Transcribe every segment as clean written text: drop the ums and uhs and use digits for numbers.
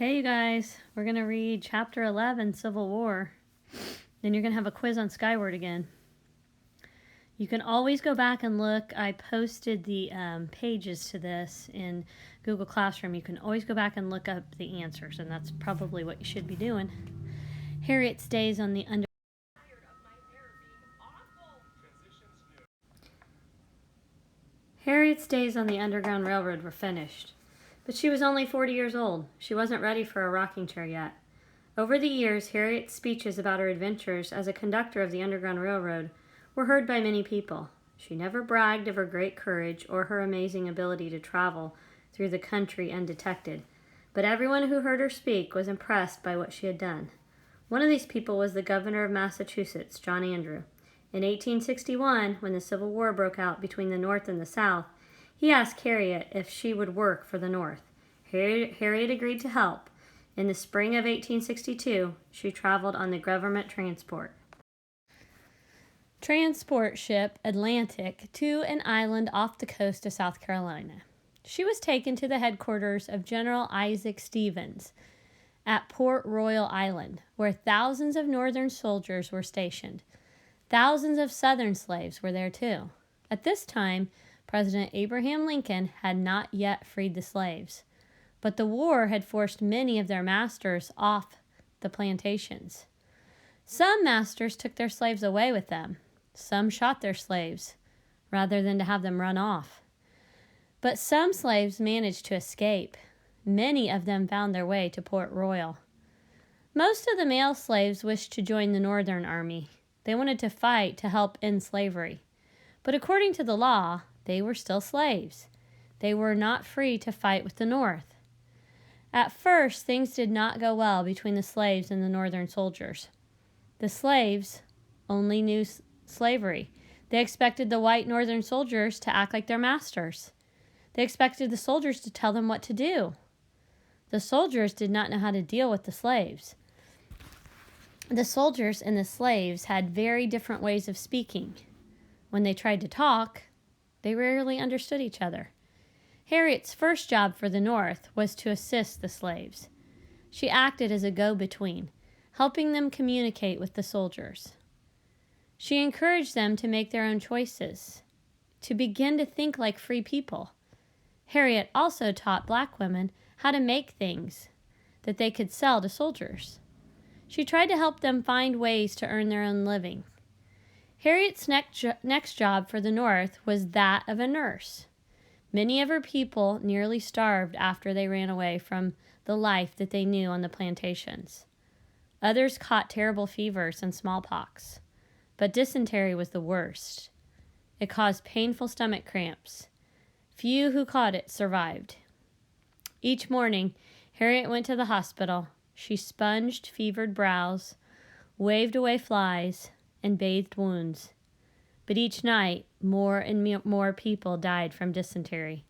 Okay, you guys, we're going to read Chapter 11, Civil War. Then you're going to have a quiz on Skyward again. You can always go back and look. I posted the pages to this in Google Classroom. You can always go back and look up the answers, and that's probably what you should be doing. Harriet stays on the Underground Railroad were finished. But she was only 40 years old. She wasn't ready for a rocking chair yet. Over the years, Harriet's speeches about her adventures as a conductor of the Underground Railroad were heard by many people. She never bragged of her great courage or her amazing ability to travel through the country undetected, but everyone who heard her speak was impressed by what she had done. One of these people was the governor of Massachusetts, John Andrew. In 1861, when the Civil War broke out between the North and the South, he asked Harriet if she would work for the North. Harriet agreed to help. In the spring of 1862, she traveled on the government transport ship Atlantic to an island off the coast of South Carolina. She was taken to the headquarters of General Isaac Stevens at Port Royal Island, where thousands of Northern soldiers were stationed. Thousands of Southern slaves were there too. At this time, President Abraham Lincoln had not yet freed the slaves, but the war had forced many of their masters off the plantations. Some masters took their slaves away with them. Some shot their slaves rather than to have them run off. But some slaves managed to escape. Many of them found their way to Port Royal. Most of the male slaves wished to join the Northern Army. They wanted to fight to help end slavery. But according to the law, they were still slaves. They were not free to fight with the North. At first, things did not go well between the slaves and the Northern soldiers. The slaves only knew slavery. They expected the white Northern soldiers to act like their masters. They expected the soldiers to tell them what to do. The soldiers did not know how to deal with the slaves. The soldiers and the slaves had very different ways of speaking. When they tried to talk, they rarely understood each other. Harriet's first job for the North was to assist the slaves. She acted as a go-between, helping them communicate with the soldiers. She encouraged them to make their own choices, to begin to think like free people. Harriet also taught black women how to make things that they could sell to soldiers. She tried to help them find ways to earn their own living. Harriet's next job for the North was that of a nurse. Many of her people nearly starved after they ran away from the life that they knew on the plantations. Others caught terrible fevers and smallpox, but dysentery was the worst. It caused painful stomach cramps. Few who caught it survived. Each morning, Harriet went to the hospital. She sponged fevered brows, waved away flies, and bathed wounds. But each night, more and more people died from dysentery.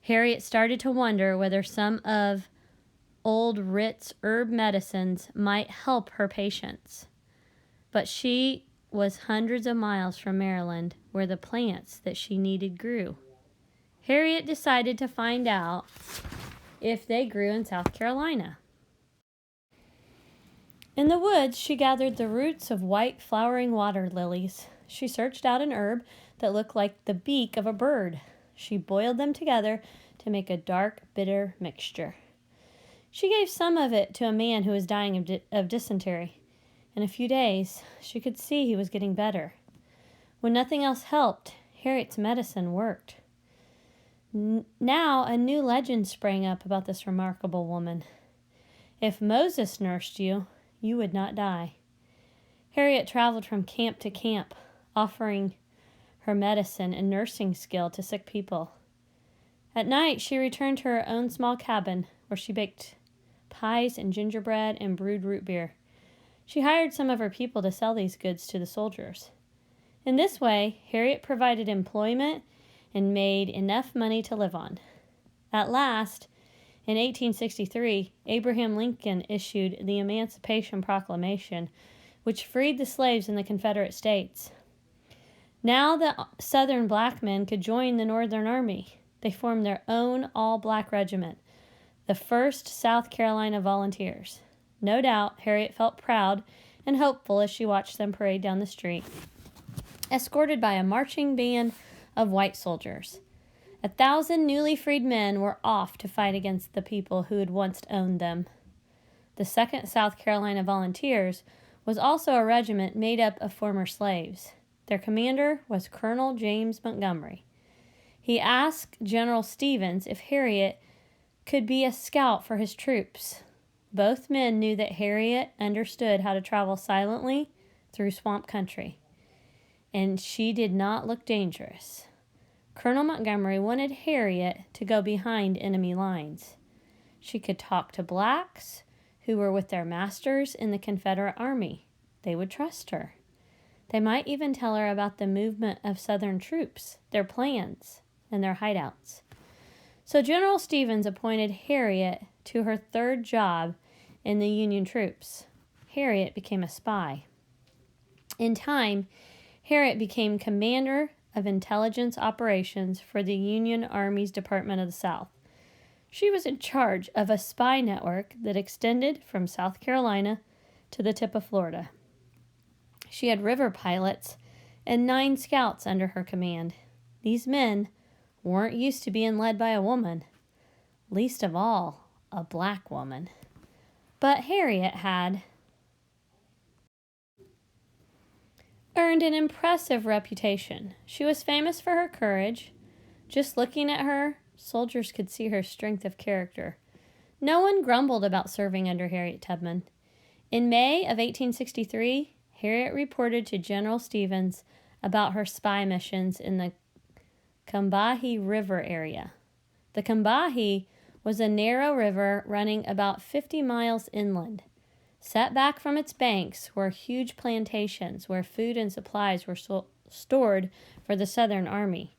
Harriet started to wonder whether some of old Ritz herb medicines might help her patients. But she was hundreds of miles from Maryland, where the plants that she needed grew. Harriet decided to find out if they grew in South Carolina. In the woods, she gathered the roots of white flowering water lilies. She searched out an herb that looked like the beak of a bird. She boiled them together to make a dark, bitter mixture. She gave some of it to a man who was dying of dysentery. In a few days, she could see he was getting better. When nothing else helped, Harriet's medicine worked. Now a new legend sprang up about this remarkable woman. If Moses nursed you, you would not die. Harriet traveled from camp to camp, offering her medicine and nursing skill to sick people. At night, she returned to her own small cabin, where she baked pies and gingerbread and brewed root beer. She hired some of her people to sell these goods to the soldiers. In this way, Harriet provided employment and made enough money to live on. At last, in 1863, Abraham Lincoln issued the Emancipation Proclamation, which freed the slaves in the Confederate States. Now the Southern black men could join the Northern Army. They formed their own all-black regiment, the 1st South Carolina Volunteers. No doubt, Harriet felt proud and hopeful as she watched them parade down the street, escorted by a marching band of white soldiers. 1,000 newly freed men were off to fight against the people who had once owned them. The 2nd South Carolina Volunteers was also a regiment made up of former slaves. Their commander was Colonel James Montgomery. He asked General Stevens if Harriet could be a scout for his troops. Both men knew that Harriet understood how to travel silently through swamp country, and she did not look dangerous. Colonel Montgomery wanted Harriet to go behind enemy lines. She could talk to blacks who were with their masters in the Confederate Army. They would trust her. They might even tell her about the movement of Southern troops, their plans, and their hideouts. So General Stevens appointed Harriet to her 3rd job in the Union troops. Harriet became a spy. In time, Harriet became commander of intelligence operations for the Union Army's Department of the South. She was in charge of a spy network that extended from South Carolina to the tip of Florida. She had river pilots and 9 scouts under her command. These men weren't used to being led by a woman, least of all a black woman. But Harriet had earned an impressive reputation. She was famous for her courage. Just looking at her, soldiers could see her strength of character. No one grumbled about serving under Harriet Tubman. In May of 1863, Harriet reported to General Stevens about her spy missions in the Combahee River area. The Combahee was a narrow river running about 50 miles inland. Set back from its banks were huge plantations where food and supplies were stored for the Southern Army.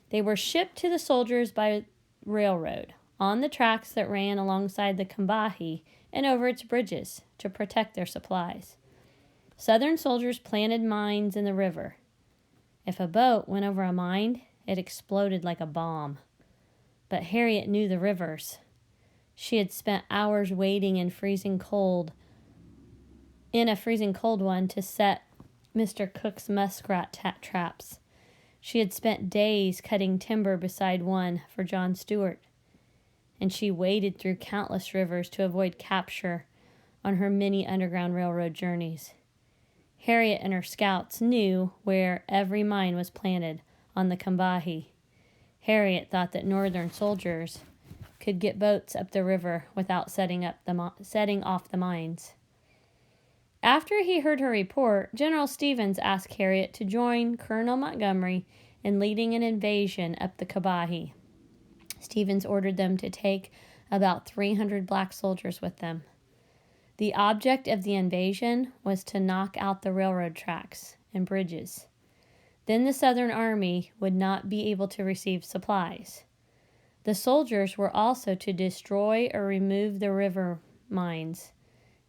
They were shipped to the soldiers by railroad, on the tracks that ran alongside the Combahee and over its bridges to protect their supplies. Southern soldiers planted mines in the river. If a boat went over a mine, it exploded like a bomb. But Harriet knew the rivers. She had spent hours waiting in a freezing cold one to set Mr. Cook's muskrat traps. She had spent days cutting timber beside one for John Stewart, and she waded through countless rivers to avoid capture on her many Underground Railroad journeys. Harriet and her scouts knew where every mine was planted on the Combahee. Harriet thought that Northern soldiers could get boats up the river without setting off the mines. After he heard her report, General Stevens asked Harriet to join Colonel Montgomery in leading an invasion up the Combahee. Stevens ordered them to take about 300 black soldiers with them. The object of the invasion was to knock out the railroad tracks and bridges. Then the Southern Army would not be able to receive supplies. The soldiers were also to destroy or remove the river mines.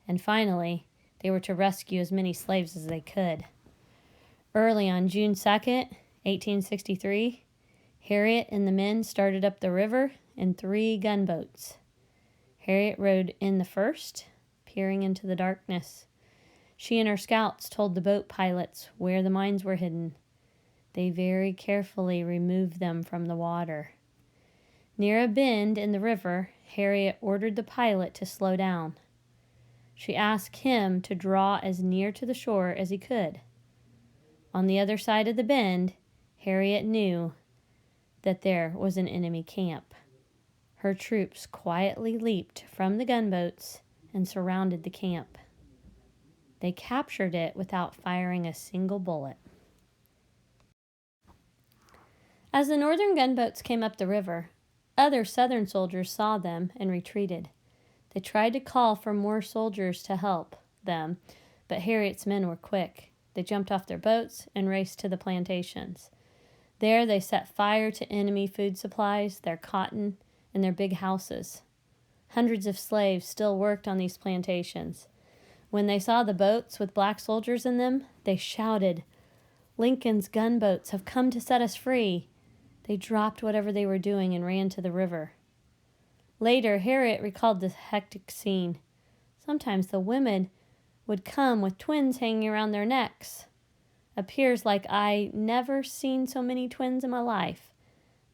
And finally, they were to rescue as many slaves as they could. Early on June 2nd, 1863, Harriet and the men started up the river in 3 gunboats. Harriet rode in the first, peering into the darkness. She and her scouts told the boat pilots where the mines were hidden. They very carefully removed them from the water. Near a bend in the river, Harriet ordered the pilot to slow down. She asked him to draw as near to the shore as he could. On the other side of the bend, Harriet knew that there was an enemy camp. Her troops quietly leaped from the gunboats and surrounded the camp. They captured it without firing a single bullet. As the Northern gunboats came up the river, other Southern soldiers saw them and retreated. They tried to call for more soldiers to help them, but Harriet's men were quick. They jumped off their boats and raced to the plantations. There they set fire to enemy food supplies, their cotton, and their big houses. Hundreds of slaves still worked on these plantations. When they saw the boats with black soldiers in them, they shouted, "Lincoln's gunboats have come to set us free." They dropped whatever they were doing and ran to the river. Later, Harriet recalled this hectic scene. Sometimes the women would come with twins hanging around their necks. Appears like I never seen so many twins in my life.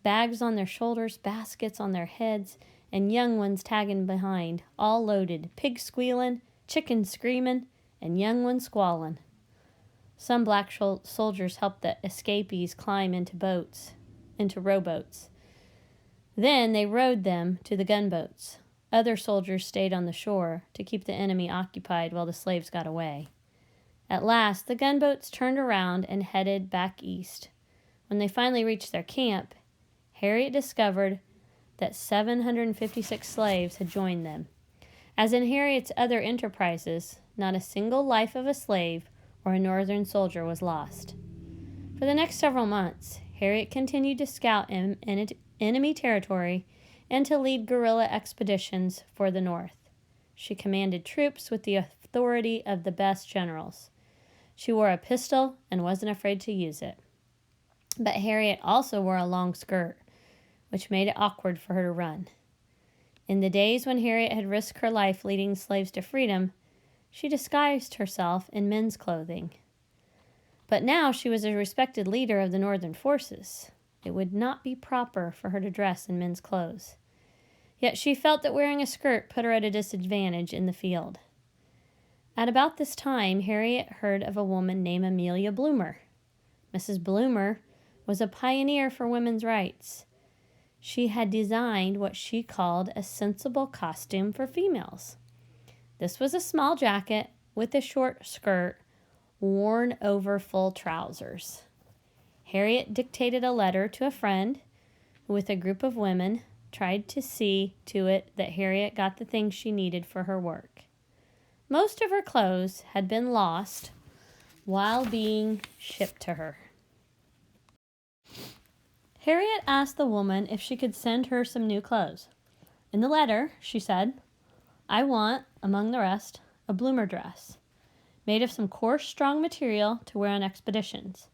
Bags on their shoulders, baskets on their heads, and young ones tagging behind, all loaded, pigs squealing, chickens screaming, and young ones squalling. Some black soldiers helped the escapees climb into rowboats. Then they rowed them to the gunboats. Other soldiers stayed on the shore to keep the enemy occupied while the slaves got away. At last, the gunboats turned around and headed back east. When they finally reached their camp, Harriet discovered that 756 slaves had joined them. As in Harriet's other enterprises, not a single life of a slave or a northern soldier was lost. For the next several months, Harriet continued to scout in enemy territory and to lead guerrilla expeditions for the North. She commanded troops with the authority of the best generals. She wore a pistol and wasn't afraid to use it. But Harriet also wore a long skirt, which made it awkward for her to run. In the days when Harriet had risked her life leading slaves to freedom, she disguised herself in men's clothing. But now she was a respected leader of the Northern forces. It would not be proper for her to dress in men's clothes. Yet she felt that wearing a skirt put her at a disadvantage in the field. At about this time, Harriet heard of a woman named Amelia Bloomer. Mrs. Bloomer was a pioneer for women's rights. She had designed what she called a sensible costume for females. This was a small jacket with a short skirt worn over full trousers. Harriet dictated a letter to a friend who, with a group of women, tried to see to it that Harriet got the things she needed for her work. Most of her clothes had been lost while being shipped to her. Harriet asked the woman if she could send her some new clothes. In the letter, she said, "I want, among the rest, a bloomer dress, made of some coarse, strong material to wear on expeditions.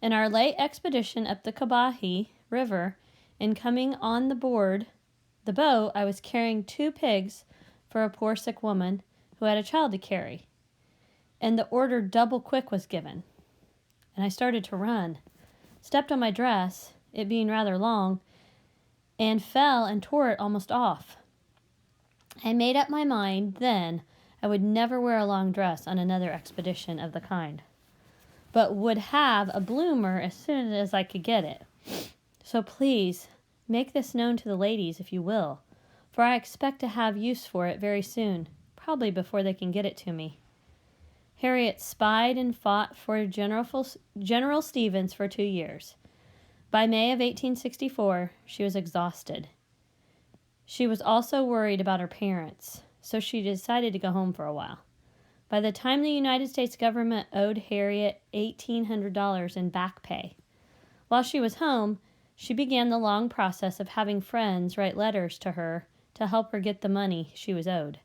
In our late expedition up the Combahee River, in coming on the boat, I was carrying 2 pigs for a poor sick woman who had a child to carry, and the order double quick was given. And I started to run, stepped on my dress, it being rather long, and fell and tore it almost off. I made up my mind then I would never wear a long dress on another expedition of the kind, but would have a bloomer as soon as I could get it. So please, make this known to the ladies if you will, for I expect to have use for it very soon, probably before they can get it to me." Harriet spied and fought for General Stevens for 2 years. By May of 1864, she was exhausted. She was also worried about her parents, so she decided to go home for a while. By the time the United States government owed Harriet $1,800 in back pay. While she was home, she began the long process of having friends write letters to her to help her get the money she was owed.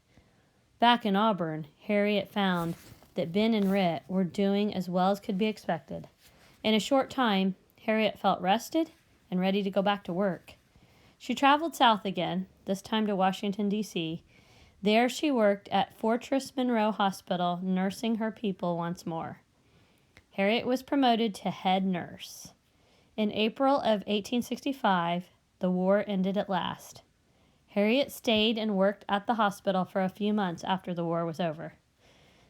Back in Auburn, Harriet found that Ben and Rit were doing as well as could be expected. In a short time, Harriet felt rested and ready to go back to work. She traveled south again, this time to Washington, D.C. There she worked at Fortress Monroe Hospital, nursing her people once more. Harriet was promoted to head nurse. In April of 1865, the war ended at last. Harriet stayed and worked at the hospital for a few months after the war was over.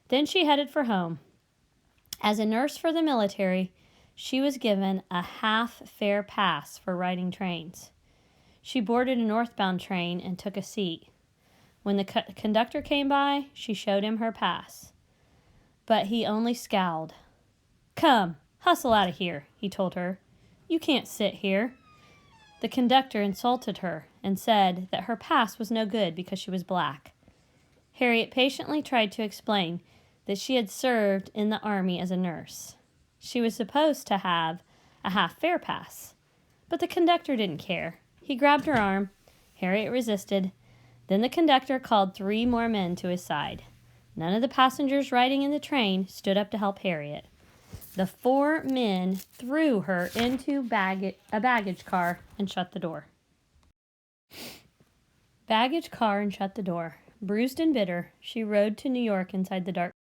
Then she headed for home. As a nurse for the military, she was given a half-fare pass for riding trains. She boarded a northbound train and took a seat. When the conductor came by, she showed him her pass. But he only scowled. "Come, hustle out of here," he told her. "You can't sit here." The conductor insulted her and said that her pass was no good because she was black. Harriet patiently tried to explain that she had served in the army as a nurse. She was supposed to have a half-fare pass, but the conductor didn't care. He grabbed her arm. Harriet resisted. Then the conductor called 3 more men to his side. None of the passengers riding in the train stood up to help Harriet. The 4 men threw her into a baggage car and shut the door. Baggage car and shut the door. Bruised and bitter, she rode to New York inside the dark.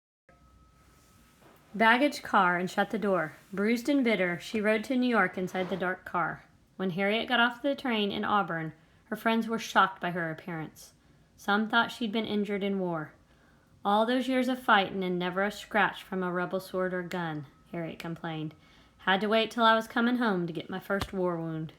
Baggage car and shut the door. Bruised and bitter, she rode to New York inside the dark car. When Harriet got off the train in Auburn, her friends were shocked by her appearance. Some thought she'd been injured in war. All those years of fighting and never a scratch from a rebel sword or gun, Harriet complained. Had to wait till I was coming home to get my first war wound.